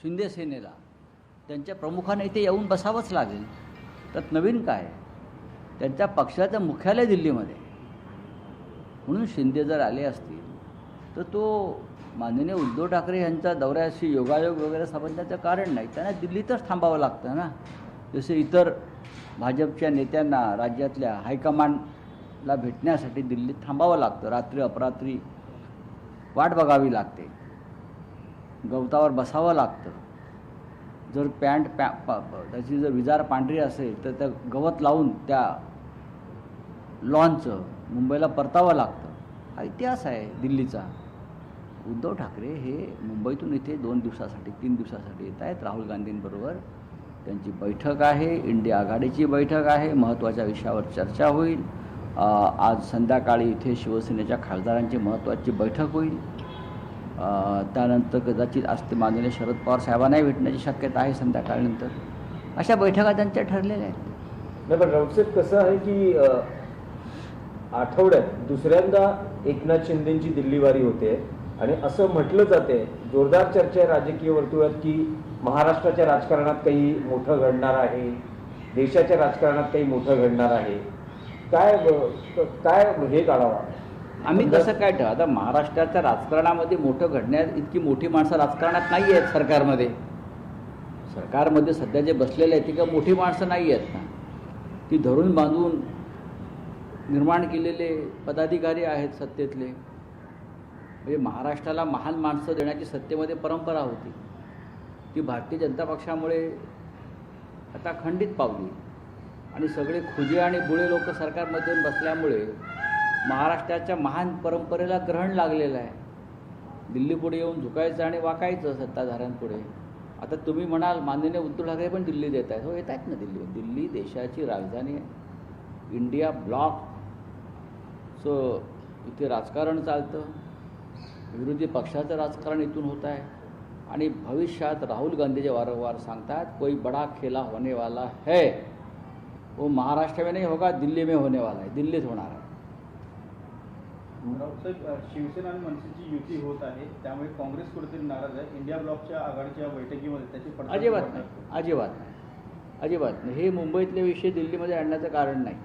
शिंदे सेनेला त्यांच्या प्रमुखाने इथे येऊन बसावंच लागेल. त्यात नवीन काय, त्यांच्या पक्षाचं मुख्यालय दिल्लीमध्ये. म्हणून शिंदे जर आले असतील तर तो माननीय उद्धव ठाकरे यांच्या दौऱ्याशी योगायोग वगैरे समजण्याचं कारण नाही. त्यांना दिल्लीतच थांबावं लागतं ना. जसे इतर भाजपच्या नेत्यांना राज्यातल्या हायकमांडला भेटण्यासाठी दिल्लीत थांबावं लागतं. रात्री अपरात्री वाट बघावी लागते, गवतावर बसावं लागतं. जर त्याची जर विजार पांढरी असेल तर त्या गवत लावून त्या लॉनचं मुंबईला परतावं लागतं. हा इतिहास आहे दिल्लीचा. उद्धव ठाकरे हे मुंबईतून इथे 2 दिवसासाठी 3 दिवसासाठी येत आहेत. राहुल गांधींबरोबर त्यांची बैठक आहे, इंडिया आघाडीची बैठक आहे, महत्त्वाच्या विषयावर चर्चा होईल. आज संध्याकाळी इथे शिवसेनेच्या खासदारांची महत्त्वाची बैठक होईल. त्यानंतर कदाचित आज ते माननीय शरद पवार साहेबांनाही भेटण्याची शक्यता आहे संध्याकाळनंतर. अशा बैठका त्यांच्या ठरलेल्या आहेत. नाही, पण राऊतसाहेब कसं आहे की आठवड्यात दुसऱ्यांदा एकनाथ शिंदेंची दिल्लीवारी होते आणि असं म्हटलं जाते, जोरदार चर्चा आहे राजकीय वर्तुळात की महाराष्ट्राच्या राजकारणात काही मोठं घडणार आहे, देशाच्या राजकारणात काही मोठं घडणार आहे. काय हे काढावं आम्ही कसं काय ठेवा. आता महाराष्ट्राच्या राजकारणामध्ये मोठं घडण्यात इतकी मोठी माणसं राजकारणात नाही आहेत. सरकारमध्ये सध्या जे बसलेले आहेत ती का मोठी माणसं नाही आहेत ना. ती धरून बांधून निर्माण केलेले पदाधिकारी आहेत सत्तेतले. म्हणजे महाराष्ट्राला महान माणसं देण्याची सत्तेमध्ये परंपरा होती. ती भारतीय जनता पक्षामुळे आता खंडित पावली आणि सगळे खुजे आणि बुळे लोक सरकारमध्ये येऊन बसल्यामुळे महाराष्ट्राच्या महान परंपरेला ग्रहण लागलेलं आहे. दिल्लीपुढे येऊन झुकायचं आणि वाकायचं सत्ताधाऱ्यांपुढे. आता तुम्ही म्हणाल माननीय उद्धव ठाकरे पण दिल्लीत येत आहेत. हो, येत आहेत ना दिल्ली. दिल्ली देशाची राजधानी आहे, इंडिया ब्लॉक. सो इथे राजकारण चालतं, विरोधी पक्षाचं राजकारण इथून होत आहे. आणि भविष्यात राहुल गांधी जे वारंवार सांगतात कोई बड़ा खेला होने वाला है, वो महाराष्ट्र में नहीं होगा, दिल्ली में होने वाला है, दिल्लीत होणार आहे. राऊतसाहेब, शिवसेना आणि मनसेची युती होत आहे, त्यामुळे काँग्रेस कुठेतरी नाराज आहे. इंडिया ब्लॉकच्या आघाडीच्या बैठकीमध्ये त्याची अजिबात नाही, अजिबात नाही, अजिबात नाही. हे मुंबईतले विषय दिल्लीमध्ये आणण्याचं कारण नाही.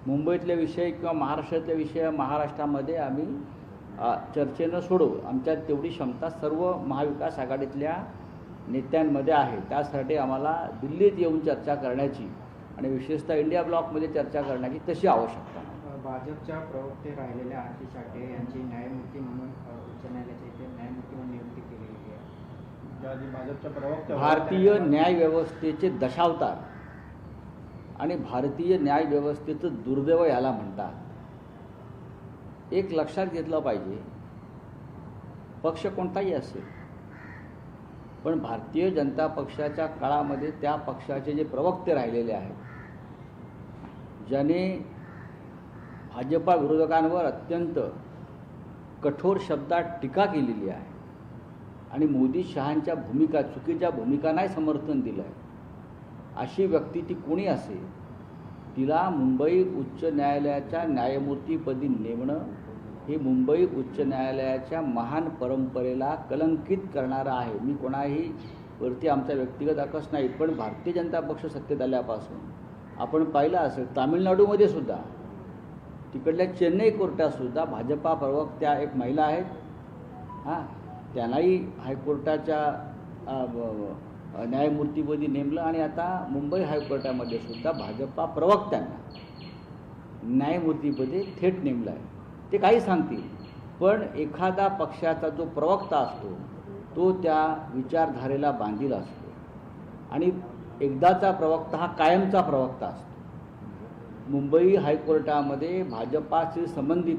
मुंबईतले विषय किंवा महाराष्ट्रातले विषय महाराष्ट्रामध्ये आम्ही चर्चेनं सोडवू. आमच्यात तेवढी क्षमता सर्व महाविकास आघाडीतल्या नेत्यांमध्ये आहे. त्यासाठी आम्हाला दिल्लीत येऊन चर्चा करण्याची आणि विशेषतः इंडिया ब्लॉकमध्ये चर्चा करण्याची तशी आवश्यकता. भाजपच्या प्रवक्ते राहिलेल्या आरती साठे यांची न्यायमूर्ती म्हणून उच्च न्यायालयाच्या इथे न्यायमूर्ती म्हणून नियुक्ती केलेली आहे. ज्या भाजपच्या प्रवक्त्या भारतीय न्यायव्यवस्थेचे दशावतार आणि भारतीय न्यायव्यवस्थेचं दुर्दैव याला म्हणतात. एक लक्षात घेतलं पाहिजे, पक्ष कोणताही असेल, पण भारतीय जनता पक्षाच्या काळामध्ये त्या पक्षाचे जे प्रवक्ते राहिलेले आहेत, ज्याने भाजपा विरोधकांवर अत्यंत कठोर शब्दात टीका केलेली आहे आणि मोदी शहांच्या चुकीच्या भूमिकांनाही समर्थन दिलं आहे, अशी व्यक्ती ती कोणी असेल तिला मुंबई उच्च न्यायालयाच्या न्यायमूर्तीपदी नेमणं हे मुंबई उच्च न्यायालयाच्या महान परंपरेला कलंकित करणारं आहे. मी कोणाही वरती आमचा व्यक्तिगत आकस नाही, पण भारतीय जनता पक्ष सत्तेत आल्यापासून आपण पाहिलं असेल तामिळनाडूमध्ये सुद्धा, तिकडल्या चेन्नई कोर्टातसुद्धा भाजपा प्रवक्त्या एक महिला आहेत, त्यांनाही हायकोर्टाच्या न्यायमूर्तीपदी नेमलं. आणि आता मुंबई हायकोर्टामध्ये सुद्धा भाजपा प्रवक्त्यांना न्यायमूर्तीपदी थेट नेमलं आहे. ते काही सांगतील, पण एखादा पक्षाचा जो प्रवक्ता असतो तो त्या विचारधारेला बांधील असतो आणि एकदाचा प्रवक्ता हा कायमचा प्रवक्ता असतो. मुंबई हायकोर्टामध्ये भाजपाशी संबंधित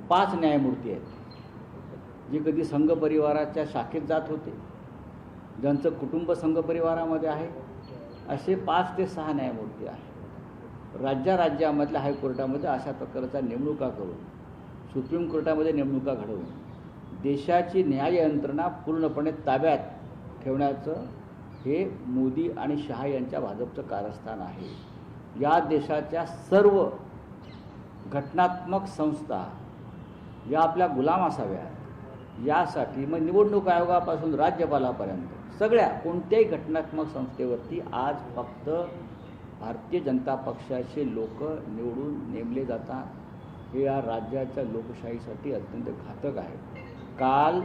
5 न्यायमूर्ती आहेत, जे कधी संघ परिवाराच्या शाखेत जात होते, ज्यांचं कुटुंब संघ परिवारामध्ये आहे, असे 5 ते 6 न्यायमूर्ती आहेत. राज्यामधल्या हायकोर्टामध्ये अशा प्रकारच्या नेमणुका करून, सुप्रीम कोर्टामध्ये नेमणुका घडवून देशाची न्याय यंत्रणा पूर्णपणे ताब्यात ठेवण्याचं हे मोदी आणि शहा यांच्या भाजपचं कारस्थान आहे. या देशाच्या सर्व घटनात्मक संस्था या आपल्या गुलाम असाव्यात, यासाठी मग निवडणूक आयोगापासून राज्यपालापर्यंत सगळ्या कोणत्याही घटनात्मक संस्थेवरती आज फक्त भारतीय जनता पक्षाचे लोक निवडून नेमले जातात. हे या राज्याच्या लोकशाहीसाठी अत्यंत घातक आहे. काल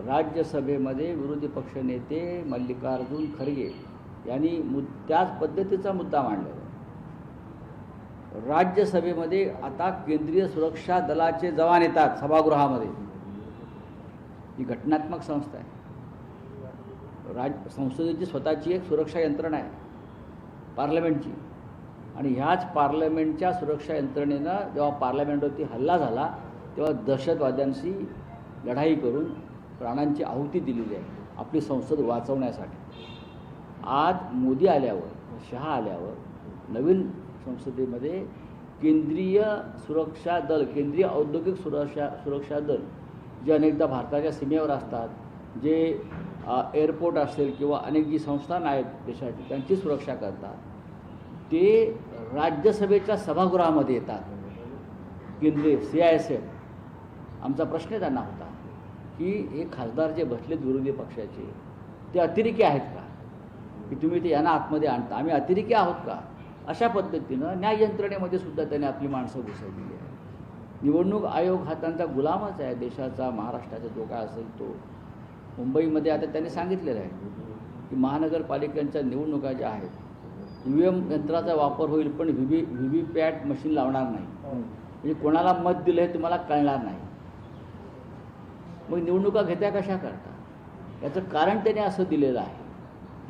राज्यसभेमध्ये विरोधी पक्षनेते मल्लिकार्जुन खरगे यांनी त्याच पद्धतीचा मुद्दा मांडला. राज्यसभेमध्ये आता केंद्रीय सुरक्षा दलाचे जवान येतात सभागृहामध्ये. ही घटनात्मक संस्था आहे. संसदेची स्वतःची एक सुरक्षा यंत्रणा आहे पार्लमेंटची, आणि ह्याच पार्लमेंटच्या सुरक्षा यंत्रणेनं जेव्हा पार्लमेंटवरती हल्ला झाला तेव्हा दहशतवाद्यांशी लढाई करून प्राणांची आहुती दिलेली आहे आपली संसद वाचवण्यासाठी. आज मोदी आल्यावर, शहा आल्यावर नवीन संसदेमध्ये केंद्रीय सुरक्षा दल, केंद्रीय औद्योगिक सुरक्षा दल जे अनेकदा भारताच्या सीमेवर असतात, जे एअरपोर्ट असेल किंवा अनेक जी संस्थान आहेत देशाची त्यांची सुरक्षा करतात, ते राज्यसभेच्या सभागृहामध्ये येतात. केंद्रीय CISF. आमचा प्रश्न त्यांना होता की हे खासदार जे बसलेत विरोधी पक्षाचे ते अतिरेकी आहेत का, की तुम्ही ते यांना आतमध्ये आणता, आम्ही अतिरेकी आहोत का? अशा पद्धतीनं न्याय यंत्रणेमध्ये सुद्धा त्यांनी आपली माणसं घुसवलेली आहे. निवडणूक आयोग हा त्यांचा गुलामच आहे देशाचा, महाराष्ट्राचा जो काय असेल तो. मुंबईमध्ये आता त्यांनी सांगितलेलं आहे की महानगरपालिकांच्या निवडणुका ज्या आहेत EVM यंत्राचा वापर होईल, पण VVPAT मशीन लावणार नाही. म्हणजे कोणाला मत दिलं हे तुम्हाला कळणार नाही. मग निवडणुका घेत्या कशा करता? याचं कारण त्याने असं दिलेलं आहे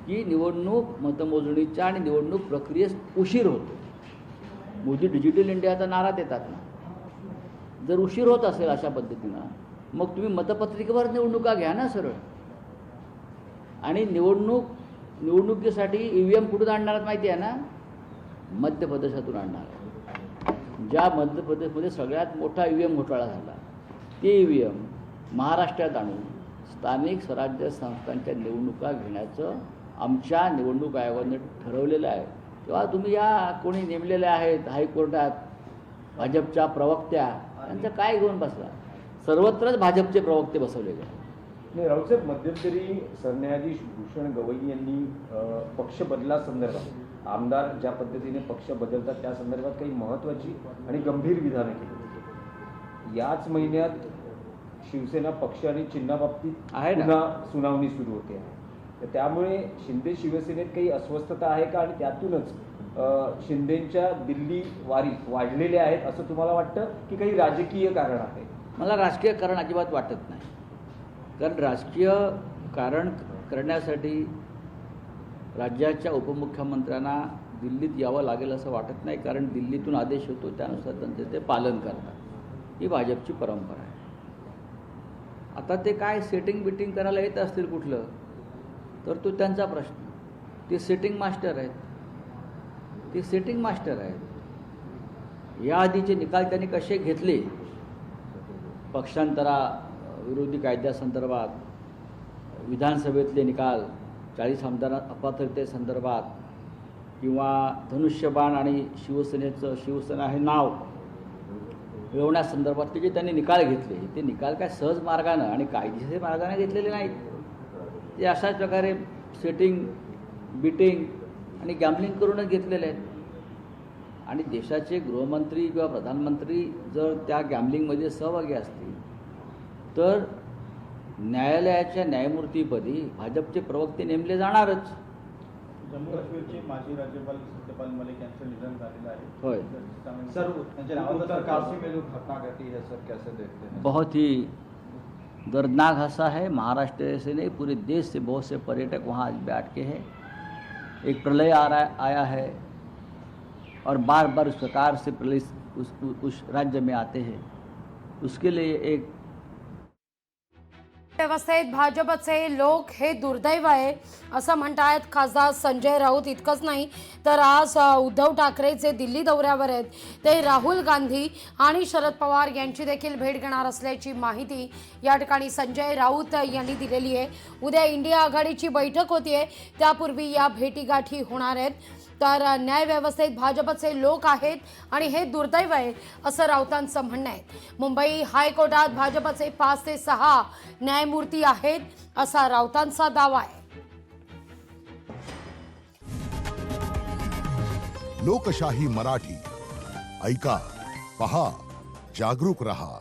की निवडणूक मतमोजणीच्या आणि निवडणूक प्रक्रियेस उशीर होतो. मोदी डिजिटल इंडियाचा नारा देतात ना. जर उशीर होत असेल अशा पद्धतीनं मग तुम्ही मतपत्रिकेवर निवडणुका घ्या ना सरळ. आणि निवडणुकीसाठी EVM कुठून आणणार माहिती आहे ना? मध्य प्रदेशातून आणणार. ज्या मध्य प्रदेशमध्ये सगळ्यात मोठा EVM घोटाळा झाला ते EVM महाराष्ट्रात आणून स्थानिक स्वराज्य संस्थांच्या निवडणुका घेण्याचं आमच्या निवडणूक आयोगाने ठरवलेलं आहे. तेव्हा तुम्ही या कोणी नेमलेल्या आहेत हायकोर्टात भाजपच्या प्रवक्त्या, त्यांचं काय घेऊन बसला? सर्वत्रच भाजपचे प्रवक्ते बसवलेले आहेत. नाही, राऊतसाहेब, मध्यंतरी सरन्यायाधीश भूषण गवई यांनी पक्ष बदलासंदर्भात, आमदार ज्या पद्धतीने पक्ष बदलतात त्या संदर्भात काही महत्त्वाची आणि गंभीर विधानं केली होती. याच महिन्यात शिवसेना पक्ष आणि चिन्हाबाबतीत आहे ना पुन्हा सुनावणी सुरू होते आहे. तर त्यामुळे शिंदे शिवसेनेत काही अस्वस्थता आहे का, आणि त्यातूनच शिंदेंच्या दिल्ली वारी वाढलेल्या आहेत असं तुम्हाला वाटतं, की काही राजकीय कारण आहे? मला राजकीय कारण अजिबात वाटत नाही. कारण राजकीय कारण करण्यासाठी राज्याच्या उपमुख्यमंत्र्यांना दिल्लीत यावं लागेल असं वाटत नाही. कारण दिल्लीतून आदेश होतो त्यानुसार त्यांचे ते पालन करतात. ही भाजपची परंपरा आहे. आता ते काय सेटिंग बिटिंग करायला येत असतील कुठलं तर तो त्यांचा प्रश्न. ते सेटिंग मास्टर आहेत. याआधीचे निकाल त्यांनी कसे घेतले पक्षांतरा विरोधी कायद्यासंदर्भात, विधानसभेतले निकाल 40 आमदार अपात्रतेसंदर्भात, किंवा धनुष्यबाण आणि शिवसेना हे नाव मिळवण्यासंदर्भात ते जे त्यांनी निकाल घेतले ते निकाल काय सहज मार्गानं आणि कायदेशीर मार्गाने घेतलेले नाहीत. ते अशाच प्रकारे सेटिंग बिटिंग आणि गॅम्बलिंग करूनच घेतलेले आहेत. आणि देशाचे गृहमंत्री किंवा प्रधानमंत्री जर त्या गॅम्बलिंगमध्ये सहभागी असतील तर न्यायालयाच्या न्यायमूर्तीपदी भाजपचे प्रवक्ते नेमले जाणारच. जम्मू काश्मीरचे माजी राज्यपाल सत्यपाल मलिक यांचं निधन झालेलं आहे. होय. सर, त्यांच्या नावाचा उत्तरकाशी में जो घटना घटी है सर, कैसे देखते हैं? बहुत ही दर्दनाक हादसा है. महाराष्ट्र से नहीं पूरे देश से बहुत से पर्यटक वहाँ आज बैठ के हैं. एक प्रलय आया है और बार बार उस प्रकार से प्रलय उस राज्य में आते हैं. उसके लिए एक व्यवस्थेत भाजपचे लोक हे दुर्दैव आहे असं म्हणतात खासदार संजय राऊत. इतकंच नाही तर आज उद्धव ठाकरे जे दिल्ली दौऱ्यावर आहेत ते राहुल गांधी आणि शरद पवार यांची देखील भेट घेणार असल्याची माहिती या ठिकाणी संजय राऊत यांनी दिलेली आहे. उद्या इंडिया आघाडीची बैठक होतीये, त्यापूर्वी या भेटीगाठी होणार आहेत. तर न्यायव्यवस्थेत भाजपचे लोक आहेत आणि हे दुर्दैव आहे असं राऊतांचं म्हणणं आहे. मुंबई हायकोर्टात भाजपचे 5 ते 6 न्यायमूर्ती आहेत असा राऊतांचा दावा आहे. लोकशाही मराठी ऐका, पहा, जागरूक रहा.